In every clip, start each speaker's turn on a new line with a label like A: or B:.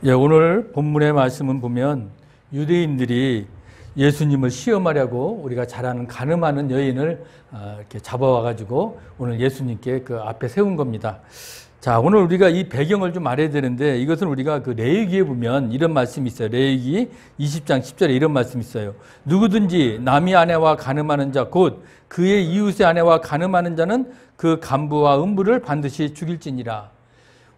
A: 예, 오늘 본문의 말씀은 보면 유대인들이 예수님을 시험하려고 우리가 잘 아는 간음하는 여인을 이렇게 잡아와가지고 오늘 예수님께 그 앞에 세운 겁니다. 자, 오늘 우리가 이 배경을 좀 알아야 되는데 이것은 우리가 그 레위기에 보면 이런 말씀이 있어요. 레위기 20장 10절에 이런 말씀이 있어요. 누구든지 남의 아내와 간음하는 자 곧 그의 이웃의 아내와 간음하는 자는 그 간부와 음부를 반드시 죽일지니라.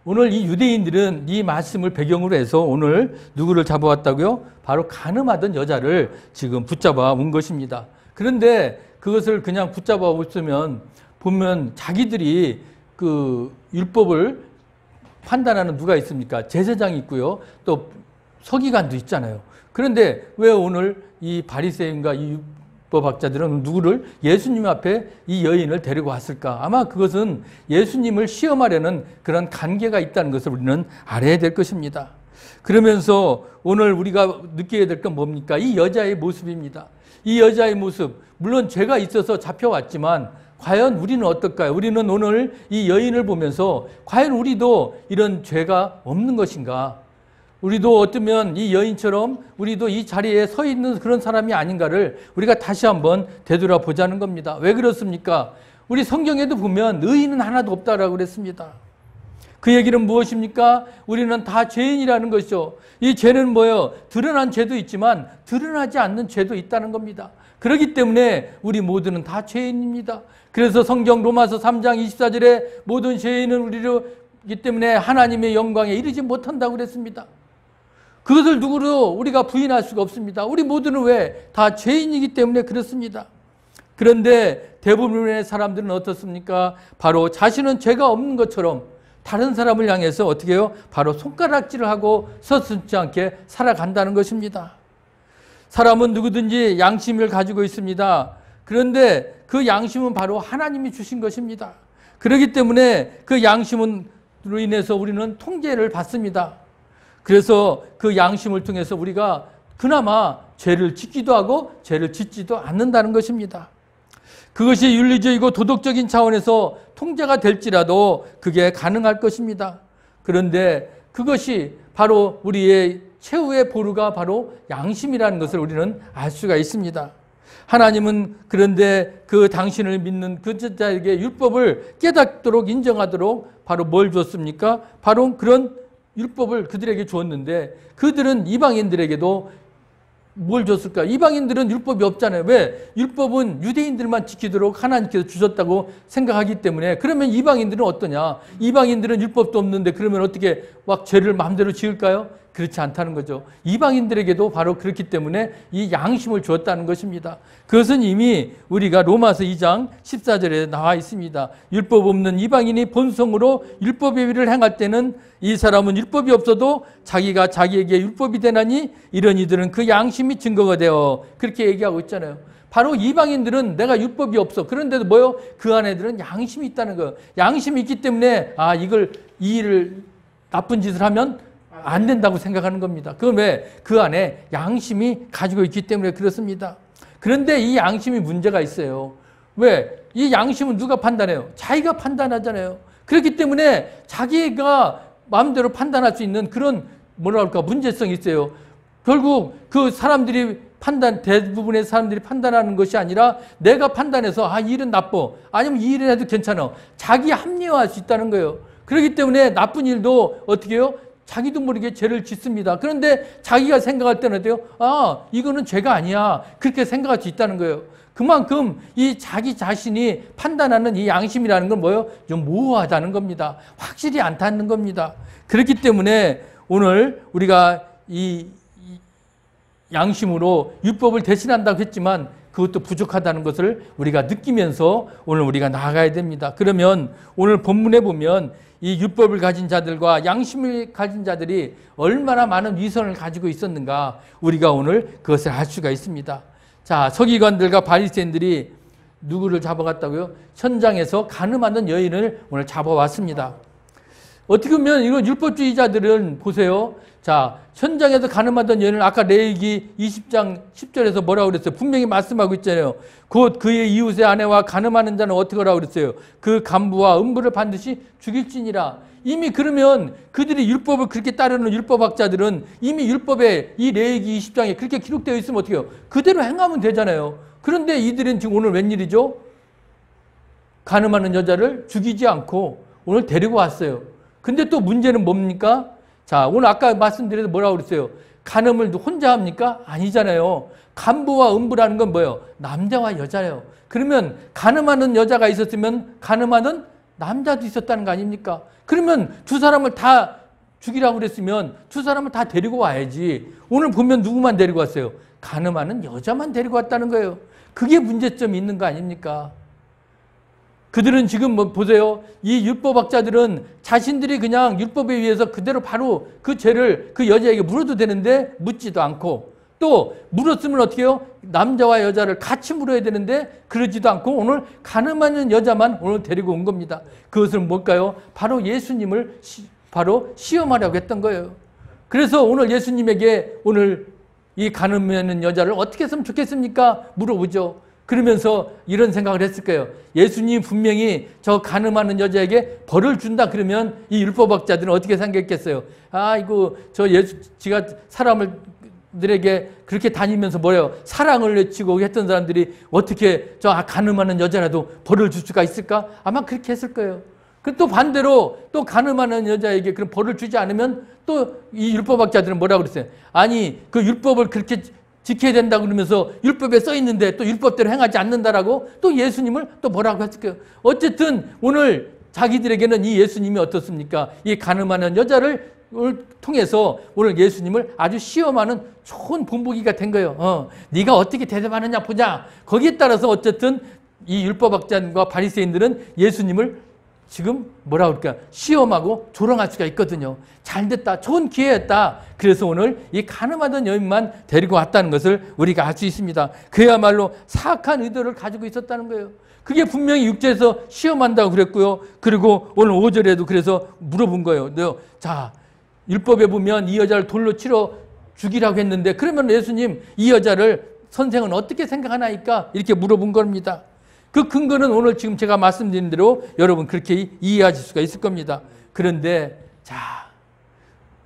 A: 오늘 이 유대인들은 이 말씀을 배경으로 해서 오늘 누구를 잡아왔다고요? 바로 간음하던 여자를 지금 붙잡아 온 것입니다. 그런데 그것을 그냥 붙잡아 왔으면 보면 자기들이 그 율법을 판단하는 누가 있습니까? 제사장이 있고요. 또 서기관도 있잖아요. 그런데 왜 오늘 이 바리새인과 이 율법학자들은 누구를 예수님 앞에 이 여인을 데리고 왔을까? 아마 그것은 예수님을 시험하려는 그런 관계가 있다는 것을 우리는 알아야 될 것입니다. 그러면서 오늘 우리가 느껴야 될 건 뭡니까? 이 여자의 모습입니다. 이 여자의 모습, 물론 죄가 있어서 잡혀왔지만 과연 우리는 어떨까요? 우리는 오늘 이 여인을 보면서 과연 우리도 이런 죄가 없는 것인가? 우리도 어쩌면 이 여인처럼 우리도 이 자리에 서 있는 그런 사람이 아닌가를 우리가 다시 한번 되돌아보자는 겁니다. 왜 그렇습니까? 우리 성경에도 보면 의인은 하나도 없다라고 그랬습니다. 그 얘기는 무엇입니까? 우리는 다 죄인이라는 것이죠. 이 죄는 뭐예요? 드러난 죄도 있지만 드러나지 않는 죄도 있다는 겁니다. 그렇기 때문에 우리 모두는 다 죄인입니다. 그래서 성경 로마서 3장 24절에 모든 죄인은 우리로기 때문에 하나님의 영광에 이르지 못한다고 그랬습니다. 그것을 누구로 우리가 부인할 수가 없습니다. 우리 모두는 왜? 다 죄인이기 때문에 그렇습니다. 그런데 대부분의 사람들은 어떻습니까? 바로 자신은 죄가 없는 것처럼 다른 사람을 향해서 어떻게 해요? 바로 손가락질을 하고 서슴지 않게 살아간다는 것입니다. 사람은 누구든지 양심을 가지고 있습니다. 그런데 그 양심은 바로 하나님이 주신 것입니다. 그렇기 때문에 그 양심으로 인해서 우리는 통제를 받습니다. 그래서 그 양심을 통해서 우리가 그나마 죄를 짓기도 하고 죄를 짓지도 않는다는 것입니다. 그것이 윤리적이고 도덕적인 차원에서 통제가 될지라도 그게 가능할 것입니다. 그런데 그것이 바로 우리의 최후의 보루가 바로 양심이라는 것을 우리는 알 수가 있습니다. 하나님은 그런데 그 당신을 믿는 그 자에게 율법을 깨닫도록 인정하도록 바로 뭘 줬습니까? 바로 그런 율법을 그들에게 주었는데 그들은 이방인들에게도 뭘 줬을까? 이방인들은 율법이 없잖아요. 왜? 율법은 유대인들만 지키도록 하나님께서 주셨다고 생각하기 때문에 그러면 이방인들은 어떠냐? 이방인들은 율법도 없는데 그러면 어떻게 막 죄를 마음대로 지을까요? 그렇지 않다는 거죠. 이방인들에게도 바로 그렇기 때문에 이 양심을 주었다는 것입니다. 그것은 이미 우리가 로마서 2장 14절에 나와 있습니다. 율법 없는 이방인이 본성으로 율법의 일을 행할 때는 이 사람은 율법이 없어도 자기가 자기에게 율법이 되나니 이런 이들은 그 양심이 증거가 되어 그렇게 얘기하고 있잖아요. 바로 이방인들은 내가 율법이 없어. 그런데도 뭐요? 그 안에들은 양심이 있다는 거예요. 양심이 있기 때문에 이 일을 나쁜 짓을 하면 안 된다고 생각하는 겁니다. 그건 왜? 그 안에 양심이 가지고 있기 때문에 그렇습니다. 그런데 이 양심이 문제가 있어요. 왜? 이 양심은 누가 판단해요? 자기가 판단하잖아요. 그렇기 때문에 자기가 마음대로 판단할 수 있는 그런 문제성이 있어요. 결국 그 사람들이 대부분의 사람들이 판단하는 것이 아니라 내가 판단해서 이 일은 나빠. 아니면 이 일을 해도 괜찮아. 자기 합리화할 수 있다는 거예요. 그렇기 때문에 나쁜 일도 어떻게 해요? 자기도 모르게 죄를 짓습니다. 그런데 자기가 생각할 때는 어때요? 이거는 죄가 아니야. 그렇게 생각할 수 있다는 거예요. 그만큼 이 자기 자신이 판단하는 이 양심이라는 건 뭐예요? 좀 모호하다는 겁니다. 확실히 않다는 겁니다. 그렇기 때문에 오늘 우리가 이 양심으로 율법을 대신한다고 했지만 그것도 부족하다는 것을 우리가 느끼면서 오늘 우리가 나아가야 됩니다. 그러면 오늘 본문에 보면 이 율법을 가진 자들과 양심을 가진 자들이 얼마나 많은 위선을 가지고 있었는가 우리가 오늘 그것을 알 수가 있습니다. 자, 서기관들과 바리새인들이 누구를 잡아갔다고요? 현장에서 간음하는 여인을 오늘 잡아왔습니다. 어떻게 보면 이건 율법주의자들은 보세요. 자, 현장에서 간음하던 여인을 아까 레위기 20장 10절에서 뭐라고 그랬어요? 분명히 말씀하고 있잖아요. 곧 그의 이웃의 아내와 간음하는 자는 어떻게 하라고 그랬어요? 그 간부와 음부를 반드시 죽일지니라. 이미 그러면 그들이 율법을 그렇게 따르는 율법학자들은 이미 율법에 이 레위기 20장에 그렇게 기록되어 있으면 어떻게 해요? 그대로 행하면 되잖아요. 그런데 이들은 지금 오늘 웬일이죠? 가늠하는 여자를 죽이지 않고 오늘 데리고 왔어요. 근데 또 문제는 뭡니까? 자, 오늘 아까 말씀드려서 뭐라고 그랬어요? 간음을 혼자 합니까? 아니잖아요. 간부와 음부라는 건 뭐예요? 남자와 여자예요. 그러면 간음하는 여자가 있었으면 간음하는 남자도 있었다는 거 아닙니까? 그러면 두 사람을 다 죽이라고 그랬으면 두 사람을 다 데리고 와야지. 오늘 보면 누구만 데리고 왔어요? 간음하는 여자만 데리고 왔다는 거예요. 그게 문제점이 있는 거 아닙니까? 그들은 지금 뭐 보세요. 이 율법학자들은 자신들이 그냥 율법에 의해서 그대로 바로 그 죄를 그 여자에게 물어도 되는데 묻지도 않고, 또 물었으면 어떻게 해요? 남자와 여자를 같이 물어야 되는데 그러지도 않고 오늘 간음하는 여자만 오늘 데리고 온 겁니다. 그것은 뭘까요? 바로 예수님을 바로 시험하려고 했던 거예요. 그래서 오늘 예수님에게 오늘 이 간음하는 여자를 어떻게 했으면 좋겠습니까? 물어보죠. 그러면서 이런 생각을 했을 거예요. 예수님 분명히 저 간음하는 여자에게 벌을 준다 그러면 이 율법학자들은 어떻게 생각했겠어요? 아, 이거 저 지가 사람들에게 그렇게 다니면서 뭐래요? 사랑을 외치고 했던 사람들이 어떻게 저 간음하는 여자라도 벌을 줄 수가 있을까? 아마 그렇게 했을 거예요. 그 또 반대로 또 간음하는 여자에게 그런 벌을 주지 않으면 또 이 율법학자들은 뭐라고 그랬어요? 아니, 그 율법을 그렇게 지켜야 된다 그러면서 율법에 써 있는데 또 율법대로 행하지 않는다라고 또 예수님을 또 뭐라고 했을까요? 어쨌든 오늘 자기들에게는 이 예수님이 어떻습니까? 이 간음하는 여자를 통해서 오늘 예수님을 아주 시험하는 좋은 본보기가 된 거예요. 네가 어떻게 대답하느냐 보자. 거기에 따라서 어쨌든 이 율법학자과 바리새인들은 예수님을 지금 뭐라 그럴까? 시험하고 조롱할 수가 있거든요. 잘됐다. 좋은 기회였다. 그래서 오늘 이 간음하던 여인만 데리고 왔다는 것을 우리가 알 수 있습니다. 그야말로 사악한 의도를 가지고 있었다는 거예요. 그게 분명히 6절에서 시험한다고 그랬고요. 그리고 오늘 5절에도 그래서 물어본 거예요. 자, 율법에 보면 이 여자를 돌로 치러 죽이라고 했는데 그러면 예수님 이 여자를 선생은 어떻게 생각하나이까? 이렇게 물어본 겁니다. 그 근거는 오늘 지금 제가 말씀드린 대로 여러분 그렇게 이해하실 수가 있을 겁니다. 그런데 자,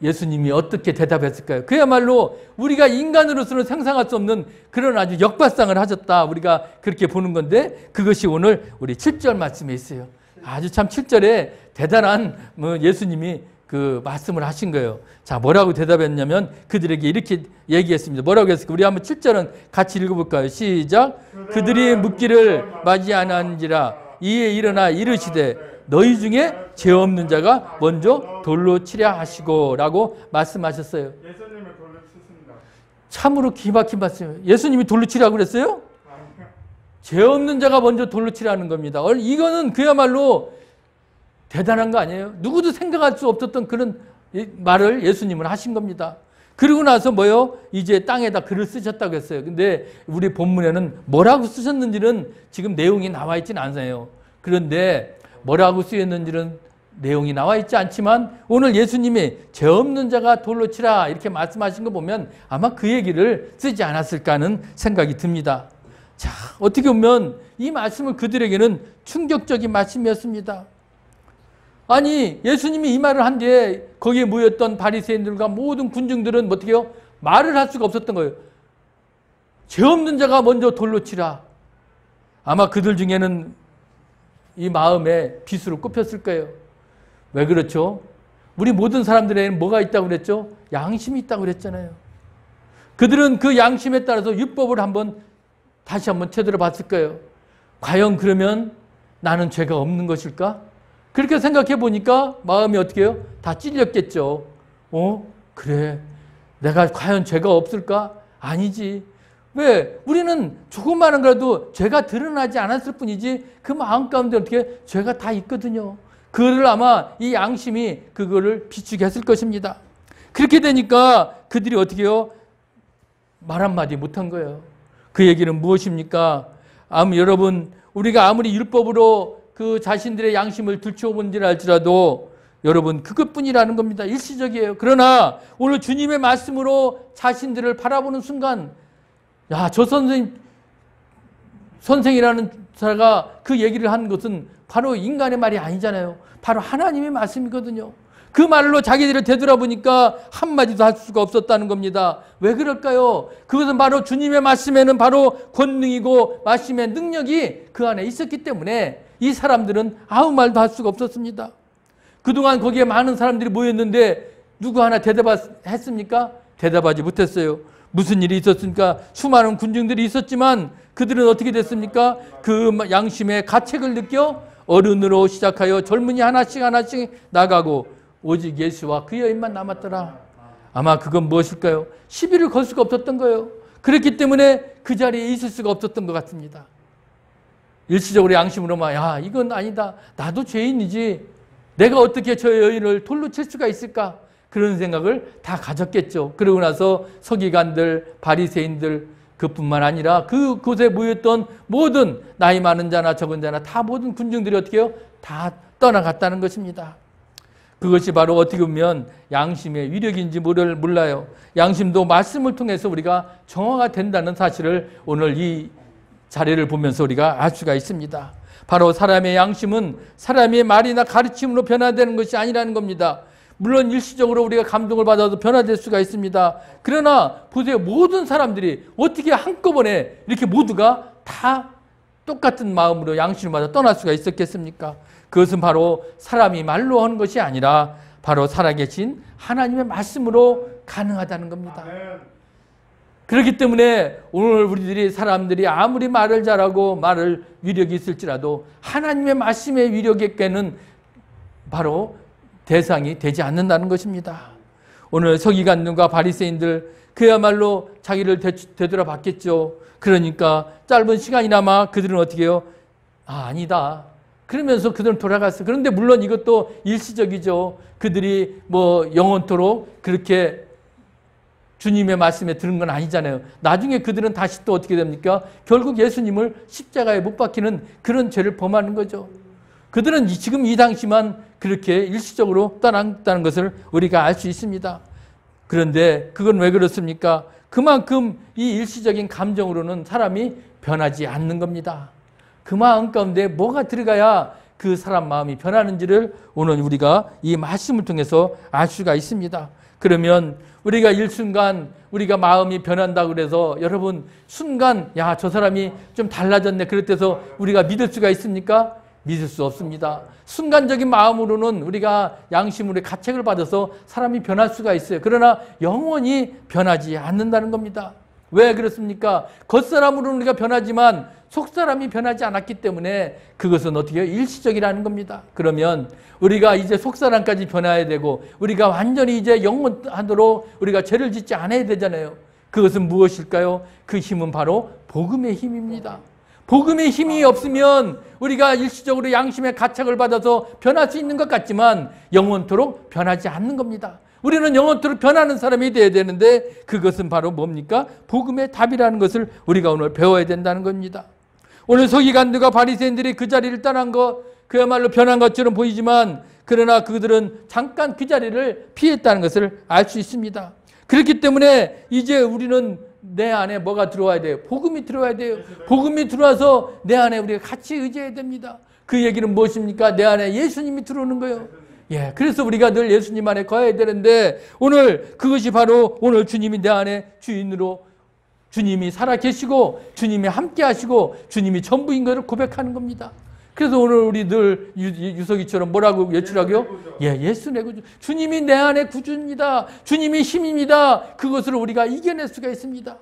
A: 예수님이 어떻게 대답했을까요? 그야말로 우리가 인간으로서는 상상할 수 없는 그런 아주 역발상을 하셨다. 우리가 그렇게 보는 건데 그것이 오늘 우리 7절 말씀에 있어요. 아주 참 7절에 대단한 예수님이 그 말씀을 하신 거예요. 자, 뭐라고 대답했냐면 그들에게 이렇게 얘기했습니다. 뭐라고 했을까? 우리 한번 7절은 같이 읽어볼까요? 시작. 그들이 묻기를 맞이하는지라 이에 일어나 이르시되 너희 중에 죄 없는 자가 먼저 돌로 치려 하시고 라고 말씀하셨어요.
B: 예수님을 돌로 치신다.
A: 참으로 기막힌 말씀이에요. 예수님이 돌로 치라고 그랬어요? 죄 없는 자가 먼저 돌로 치라는 겁니다. 이거는 그야말로 대단한 거 아니에요? 누구도 생각할 수 없었던 그런 말을 예수님은 하신 겁니다. 그리고 나서 뭐요? 이제 땅에다 글을 쓰셨다고 했어요. 근데 우리 본문에는 뭐라고 쓰셨는지는 지금 내용이 나와 있지는 않아요. 그런데 뭐라고 쓰였는지는 내용이 나와 있지 않지만 오늘 예수님이 죄 없는 자가 돌로 치라 이렇게 말씀하신 거 보면 아마 그 얘기를 쓰지 않았을까 하는 생각이 듭니다. 자, 어떻게 보면 이 말씀은 그들에게는 충격적인 말씀이었습니다. 아니, 예수님이 이 말을 한 뒤에 거기에 모였던 바리새인들과 모든 군중들은 어떻게 해요? 말을 할 수가 없었던 거예요. 죄 없는 자가 먼저 돌로 치라. 아마 그들 중에는 이 마음에 비수를 꼽혔을 거예요. 왜 그렇죠? 우리 모든 사람들에게는 뭐가 있다고 그랬죠? 양심이 있다고 그랬잖아요. 그들은 그 양심에 따라서 율법을 다시 한번 제대로 봤을 거예요. 과연 그러면 나는 죄가 없는 것일까? 그렇게 생각해 보니까 마음이 어떻게 해요? 다 찔렸겠죠. 그래. 내가 과연 죄가 없을까? 아니지. 왜? 우리는 조금만한 거라도 죄가 드러나지 않았을 뿐이지 그 마음 가운데 어떻게 죄가 다 있거든요. 그거를 아마 이 양심이 그거를 비추게 했을 것입니다. 그렇게 되니까 그들이 어떻게 해요? 말 한마디 못한 거예요. 그 얘기는 무엇입니까? 여러분, 우리가 아무리 율법으로 그 자신들의 양심을 들춰본지라 할지라도 여러분 그것뿐이라는 겁니다. 일시적이에요. 그러나 오늘 주님의 말씀으로 자신들을 바라보는 순간 야, 저 선생이라는 자가 그 얘기를 한 것은 바로 인간의 말이 아니잖아요. 바로 하나님의 말씀이거든요. 그 말로 자기들을 되돌아보니까 한마디도 할 수가 없었다는 겁니다. 왜 그럴까요? 그것은 바로 주님의 말씀에는 바로 권능이고 말씀의 능력이 그 안에 있었기 때문에 이 사람들은 아무 말도 할 수가 없었습니다. 그동안 거기에 많은 사람들이 모였는데 누구 하나 대답했습니까? 대답하지 못했어요. 무슨 일이 있었습니까? 수많은 군중들이 있었지만 그들은 어떻게 됐습니까? 그 양심의 가책을 느껴 어른으로 시작하여 젊은이 하나씩 나가고 오직 예수와 그 여인만 남았더라. 아마 그건 무엇일까요? 시비를 걸 수가 없었던 거예요. 그렇기 때문에 그 자리에 있을 수가 없었던 것 같습니다. 일시적으로 양심으로만 야 이건 아니다. 나도 죄인이지. 내가 어떻게 저 여인을 돌로 칠 수가 있을까? 그런 생각을 다 가졌겠죠. 그러고 나서 서기관들, 바리새인들 그뿐만 아니라 그곳에 모였던 모든 나이 많은 자나 적은 자나 다 모든 군중들이 어떻게 해요? 다 떠나갔다는 것입니다. 그것이 바로 어떻게 보면 양심의 위력인지 몰라요. 양심도 말씀을 통해서 우리가 정화가 된다는 사실을 오늘 이 자리를 보면서 우리가 알 수가 있습니다. 바로 사람의 양심은 사람의 말이나 가르침으로 변화되는 것이 아니라는 겁니다. 물론 일시적으로 우리가 감동을 받아도 변화될 수가 있습니다. 그러나 보세요. 모든 사람들이 어떻게 한꺼번에 이렇게 모두가 다 똑같은 마음으로 양심을 받아 떠날 수가 있었겠습니까? 그것은 바로 사람이 말로 하는 것이 아니라 바로 살아계신 하나님의 말씀으로 가능하다는 겁니다. 그렇기 때문에 오늘 우리들이 사람들이 아무리 말을 잘하고 말을 위력이 있을지라도 하나님의 말씀의 위력에게는 바로 대상이 되지 않는다는 것입니다. 오늘 서기관들과 바리새인들 그야말로 자기를 되돌아봤겠죠. 그러니까 짧은 시간이나마 그들은 어떻게 해요? 아니다. 그러면서 그들은 돌아갔어요. 그런데 물론 이것도 일시적이죠. 그들이 영원토록 그렇게 주님의 말씀에 들은 건 아니잖아요. 나중에 그들은 다시 또 어떻게 됩니까? 결국 예수님을 십자가에 못 박히는 그런 죄를 범하는 거죠. 그들은 지금 이 당시만 그렇게 일시적으로 떠났다는 것을 우리가 알 수 있습니다. 그런데 그건 왜 그렇습니까? 그만큼 이 일시적인 감정으로는 사람이 변하지 않는 겁니다. 그 마음 가운데 뭐가 들어가야 그 사람 마음이 변하는지를 오늘 우리가 이 말씀을 통해서 알 수가 있습니다. 그러면 우리가 일순간 우리가 마음이 변한다고 그래서 여러분 순간 야, 저 사람이 좀 달라졌네 그랬대서 우리가 믿을 수가 있습니까? 믿을 수 없습니다. 순간적인 마음으로는 우리가 양심으로 가책을 받아서 사람이 변할 수가 있어요. 그러나 영원히 변하지 않는다는 겁니다. 왜 그렇습니까? 겉사람으로는 우리가 변하지만 속사람이 변하지 않았기 때문에 그것은 어떻게 해요? 일시적이라는 겁니다. 그러면 우리가 이제 속사람까지 변해야 되고 우리가 완전히 이제 영원하도록 우리가 죄를 짓지 않아야 되잖아요. 그것은 무엇일까요? 그 힘은 바로 복음의 힘입니다. 복음의 힘이 없으면 우리가 일시적으로 양심의 가책을 받아서 변할 수 있는 것 같지만 영원토록 변하지 않는 겁니다. 우리는 영원토록 변하는 사람이 되어야 되는데 그것은 바로 뭡니까? 복음의 답이라는 것을 우리가 오늘 배워야 된다는 겁니다. 오늘 서기관들과 바리새인들이 그 자리를 떠난 것 그야말로 변한 것처럼 보이지만 그러나 그들은 잠깐 그 자리를 피했다는 것을 알 수 있습니다. 그렇기 때문에 이제 우리는 내 안에 뭐가 들어와야 돼요? 복음이 들어와야 돼요. 복음이 들어와서 내 안에 우리가 같이 의지해야 됩니다. 그 얘기는 무엇입니까? 내 안에 예수님이 들어오는 거예요. 예, 그래서 우리가 늘 예수님 안에 거해야 되는데 오늘 그것이 바로 오늘 주님이 내 안에 주인으로 주님이 살아계시고 주님이 함께 하시고 주님이 전부인 것을 고백하는 겁니다. 그래서 오늘 우리 늘 유석이처럼 뭐라고 외치라고요? 예, 예수 내 구주. 주님이 내 안에 구주입니다. 주님이 힘입니다. 그것을 우리가 이겨낼 수가 있습니다.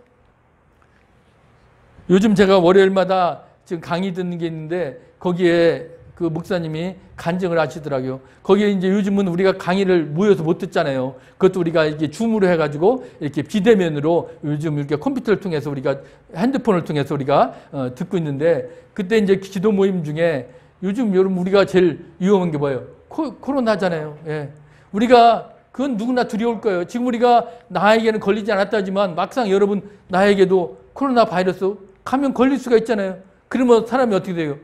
A: 요즘 제가 월요일마다 지금 강의 듣는 게 있는데 거기에 그 목사님이 간증을 하시더라고요. 거기에 이제 요즘은 우리가 강의를 모여서 못 듣잖아요. 그것도 우리가 이렇게 줌으로 해가지고 이렇게 비대면으로 요즘 이렇게 컴퓨터를 통해서 우리가 핸드폰을 통해서 우리가 듣고 있는데 그때 이제 기도 모임 중에 요즘 여러분 우리가 제일 위험한 게 뭐예요? 코로나잖아요. 예. 우리가 그건 누구나 두려울 거예요. 지금 우리가 나에게는 걸리지 않았다지만 막상 여러분 나에게도 코로나 바이러스 가면 걸릴 수가 있잖아요. 그러면 사람이 어떻게 돼요?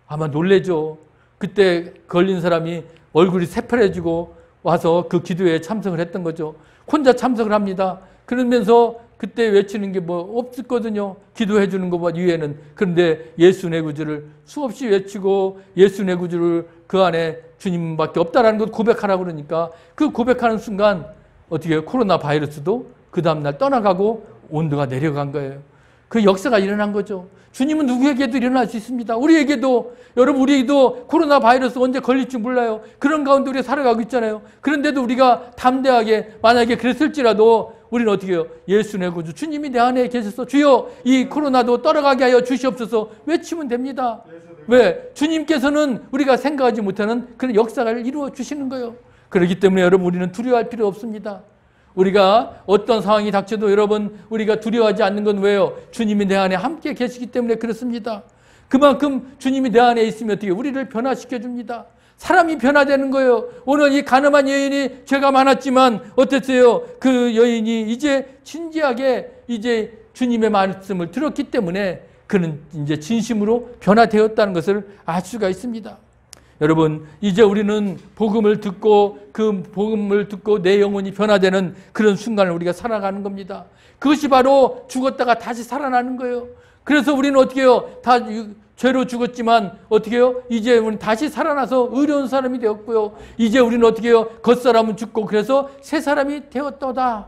A: 아마 놀래죠. 그때 걸린 사람이 얼굴이 새파래지고 와서 그 기도에 참석을 했던 거죠. 혼자 참석을 합니다. 그러면서 그때 외치는 게 뭐 없었거든요. 기도해 주는 것보다 이외에는. 그런데 예수 내 구주를 수없이 외치고 예수 내 구주를 그 안에 주님밖에 없다라는 걸 고백하라고 그러니까 그 고백하는 순간 어떻게 해요? 코로나 바이러스도 그 다음날 떠나가고 온도가 내려간 거예요. 그 역사가 일어난 거죠. 주님은 누구에게도 일어날 수 있습니다. 우리에게도, 여러분, 우리도 코로나 바이러스 언제 걸릴지 몰라요. 그런 가운데 우리가 살아가고 있잖아요. 그런데도 우리가 담대하게, 만약에 그랬을지라도 우리는 어떻게 해요? 예수 내 구주, 주님이 내 안에 계셔서 주여 이 코로나도 떠나가게 하여 주시옵소서 외치면 됩니다. 왜? 주님께서는 우리가 생각하지 못하는 그런 역사를 이루어 주시는 거예요. 그렇기 때문에 여러분, 우리는 두려워할 필요 없습니다. 우리가 어떤 상황이 닥쳐도 여러분, 우리가 두려워하지 않는 건 왜요? 주님이 내 안에 함께 계시기 때문에 그렇습니다. 그만큼 주님이 내 안에 있으면 어떻게 우리를 변화시켜 줍니다. 사람이 변화되는 거예요. 오늘 이 가늠한 여인이 죄가 많았지만 어땠어요? 그 여인이 이제 진지하게 이제 주님의 말씀을 들었기 때문에 그는 이제 진심으로 변화되었다는 것을 알 수가 있습니다. 여러분, 이제 우리는 복음을 듣고 그 복음을 듣고 내 영혼이 변화되는 그런 순간을 우리가 살아가는 겁니다. 그것이 바로 죽었다가 다시 살아나는 거예요. 그래서 우리는 어떻게 해요? 다 죄로 죽었지만 어떻게 해요? 이제 우리는 다시 살아나서 의로운 사람이 되었고요. 이제 우리는 어떻게 해요? 겉사람은 죽고 그래서 새 사람이 되었도다.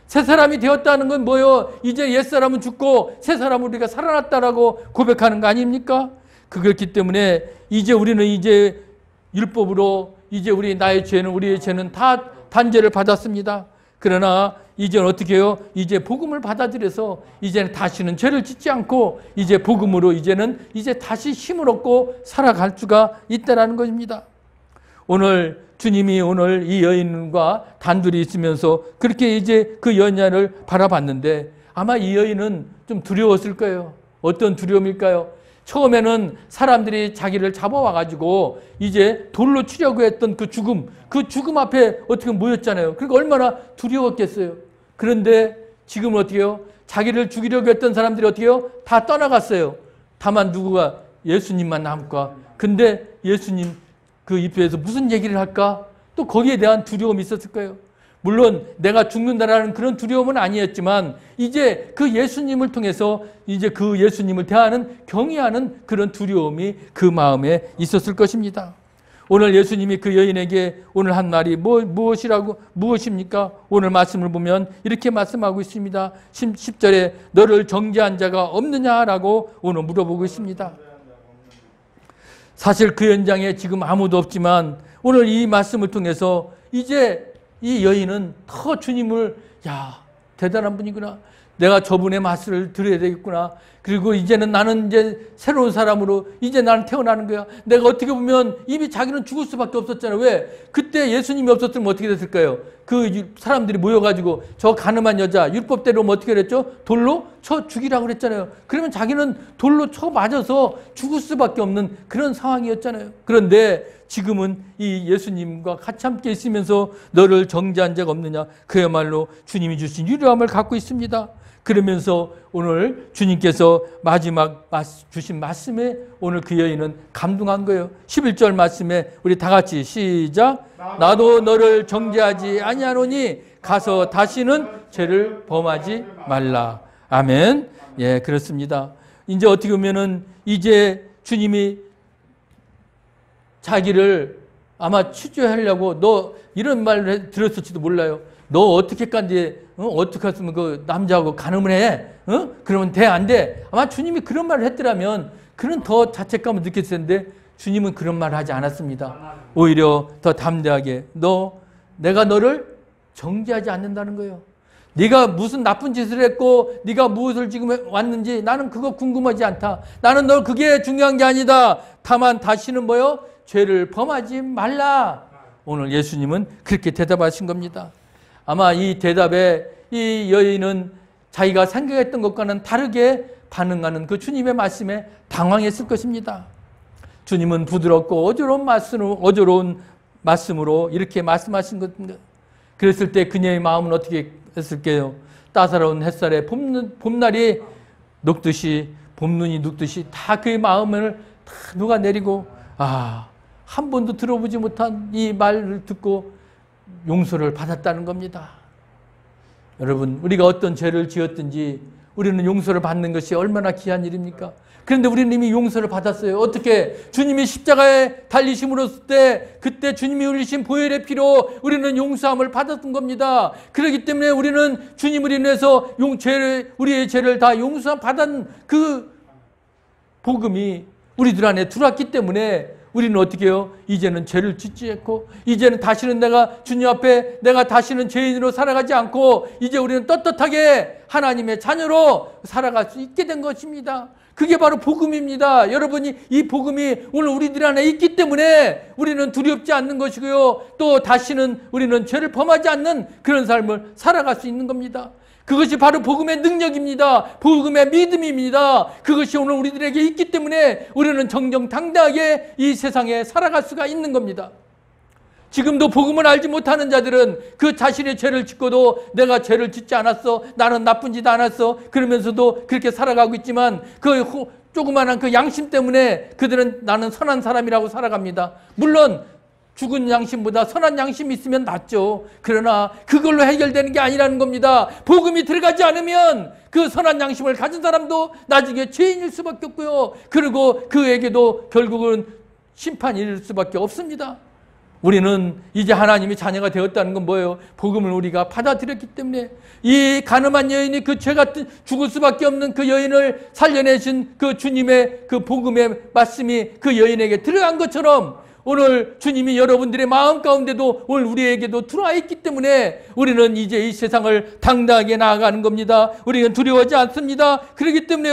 A: 새 사람이 되었다는 건 뭐예요? 이제 옛사람은 죽고 새 사람은 우리가 살아났다라고 고백하는 거 아닙니까? 그렇기 때문에 이제 우리는 이제 율법으로 이제 우리의 죄는 다 단죄를 받았습니다. 그러나 이제는 어떻게 해요? 이제 복음을 받아들여서 이제는 다시는 죄를 짓지 않고 이제 복음으로 이제는 다시 힘을 얻고 살아갈 수가 있다라는 것입니다. 오늘 주님이 오늘 이 여인과 단둘이 있으면서 그렇게 이제 그 여인을 바라봤는데 아마 이 여인은 좀 두려웠을 거예요. 어떤 두려움일까요? 처음에는 사람들이 자기를 잡아와가지고 이제 돌로 치려고 했던 그 죽음 앞에 어떻게 모였잖아요. 그러니까 얼마나 두려웠겠어요. 그런데 지금은 어떻게 해요? 자기를 죽이려고 했던 사람들이 어떻게 해요? 다 떠나갔어요. 다만 누구가? 예수님만 남고. 근데 예수님 그 입에서 무슨 얘기를 할까? 또 거기에 대한 두려움이 있었을 거예요. 물론 내가 죽는다라는 그런 두려움은 아니었지만 이제 그 예수님을 통해서 이제 그 예수님을 대하는 경외하는 그런 두려움이 그 마음에 있었을 것입니다. 오늘 예수님이 그 여인에게 오늘 한 말이 무엇입니까? 오늘 말씀을 보면 이렇게 말씀하고 있습니다. 10절에 너를 정죄한 자가 없느냐라고 오늘 물어보고 있습니다. 사실 그 현장에 지금 아무도 없지만 오늘 이 말씀을 통해서 이제 이 여인은 더 주님을 대단한 분이구나. 내가 저분의 말씀을 들어야 되겠구나. 그리고 이제는 나는 이제 새로운 사람으로 이제 나는 태어나는 거야. 내가 어떻게 보면 이미 자기는 죽을 수밖에 없었잖아요. 왜? 그때 예수님이 없었으면 어떻게 됐을까요? 그 사람들이 모여가지고 저 가늠한 여자 율법대로 어떻게 그랬죠? 돌로 쳐 죽이라고 그랬잖아요. 그러면 자기는 돌로 쳐 맞아서 죽을 수밖에 없는 그런 상황이었잖아요. 그런데 지금은 이 예수님과 같이 함께 있으면서 너를 정죄한 자가 없느냐? 그야말로 주님이 주신 유료함을 갖고 있습니다. 그러면서 오늘 주님께서 마지막 주신 말씀에 오늘 그 여인은 감동한 거예요. 11절 말씀에 우리 다 같이 시작. 나도 너를 정죄하지 아니하노니 가서 다시는 죄를 범하지 말라. 아멘. 예, 그렇습니다. 이제 어떻게 보면은 이제 주님이 자기를 아마 취조하려고 너 이런 말을 들었을지도 몰라요. 너 어떻게까지 어떻게 했으면 그 남자하고 간음을 해? 그러면 돼, 안 돼? 아마 주님이 그런 말을 했더라면 그는 더 자책감을 느꼈을 텐데 주님은 그런 말을 하지 않았습니다. 오히려 더 담대하게 내가 너를 정죄하지 않는다는 거예요. 네가 무슨 나쁜 짓을 했고 네가 무엇을 지금 왔는지 나는 그거 궁금하지 않다. 나는 너 그게 중요한 게 아니다. 다만 다시는 죄를 범하지 말라. 오늘 예수님은 그렇게 대답하신 겁니다. 아마 이 대답에 이 여인은 자기가 생각했던 것과는 다르게 반응하는 그 주님의 말씀에 당황했을 것입니다. 주님은 부드럽고 어지러운 말씀으로 이렇게 말씀하신 겁니다. 그랬을 때 그녀의 마음은 어떻게 했을까요? 따사로운 햇살에 봄날이 녹듯이 봄눈이 녹듯이 다 그의 마음을 다 녹아내리고 한 번도 들어보지 못한 이 말을 듣고 용서를 받았다는 겁니다. 여러분, 우리가 어떤 죄를 지었든지 우리는 용서를 받는 것이 얼마나 귀한 일입니까? 그런데 우리는 이미 용서를 받았어요. 어떻게? 주님이 십자가에 달리심으로써 그때 주님이 흘리신 보혈의 피로 우리는 용서함을 받았던 겁니다. 그렇기 때문에 우리는 주님을 인해서 우리의 죄를 다 용서 받은 그 복음이 우리들 안에 들어왔기 때문에 우리는 어떻게 해요? 이제는 죄를 짓지 않고, 이제는 다시는 주님 앞에 내가 다시는 죄인으로 살아가지 않고, 이제 우리는 떳떳하게 하나님의 자녀로 살아갈 수 있게 된 것입니다. 그게 바로 복음입니다. 여러분이 이 복음이 오늘 우리들 안에 있기 때문에 우리는 두렵지 않는 것이고요. 또 다시는 우리는 죄를 범하지 않는 그런 삶을 살아갈 수 있는 겁니다. 그것이 바로 복음의 능력입니다. 복음의 믿음입니다. 그것이 오늘 우리들에게 있기 때문에 우리는 정정당당하게 이 세상에 살아갈 수가 있는 겁니다. 지금도 복음을 알지 못하는 자들은 그 자신의 죄를 짓고도 내가 죄를 짓지 않았어, 나는 나쁜 짓 안 했어, 그러면서도 그렇게 살아가고 있지만 그 조그마한 그 양심 때문에 그들은 나는 선한 사람이라고 살아갑니다. 물론 죽은 양심보다 선한 양심이 있으면 낫죠. 그러나 그걸로 해결되는 게 아니라는 겁니다. 복음이 들어가지 않으면 그 선한 양심을 가진 사람도 나중에 죄인일 수밖에 없고요. 그리고 그에게도 결국은 심판이 이를 수밖에 없습니다. 우리는 이제 하나님의 자녀가 되었다는 건 뭐예요? 복음을 우리가 받아들였기 때문에 이 가늠한 여인이 그 죄 같은 죽을 수밖에 없는 그 여인을 살려내신 그 주님의 그 복음의 말씀이 그 여인에게 들어간 것처럼 오늘 주님이 여러분들의 마음 가운데도 오늘 우리에게도 들어와 있기 때문에 우리는 이제 이 세상을 당당하게 나아가는 겁니다. 우리는 두려워하지 않습니다. 그렇기 때문에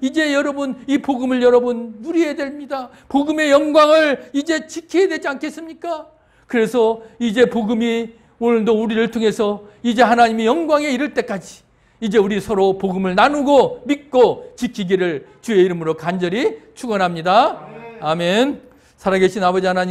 A: 이제 여러분 이 복음을 여러분 누려야 됩니다. 복음의 영광을 이제 지켜야 되지 않겠습니까? 그래서 이제 복음이 오늘도 우리를 통해서 이제 하나님의 영광에 이를 때까지 이제 우리 서로 복음을 나누고 믿고 지키기를 주의 이름으로 간절히 축원합니다. 아멘. 살아계신 아버지 하나님,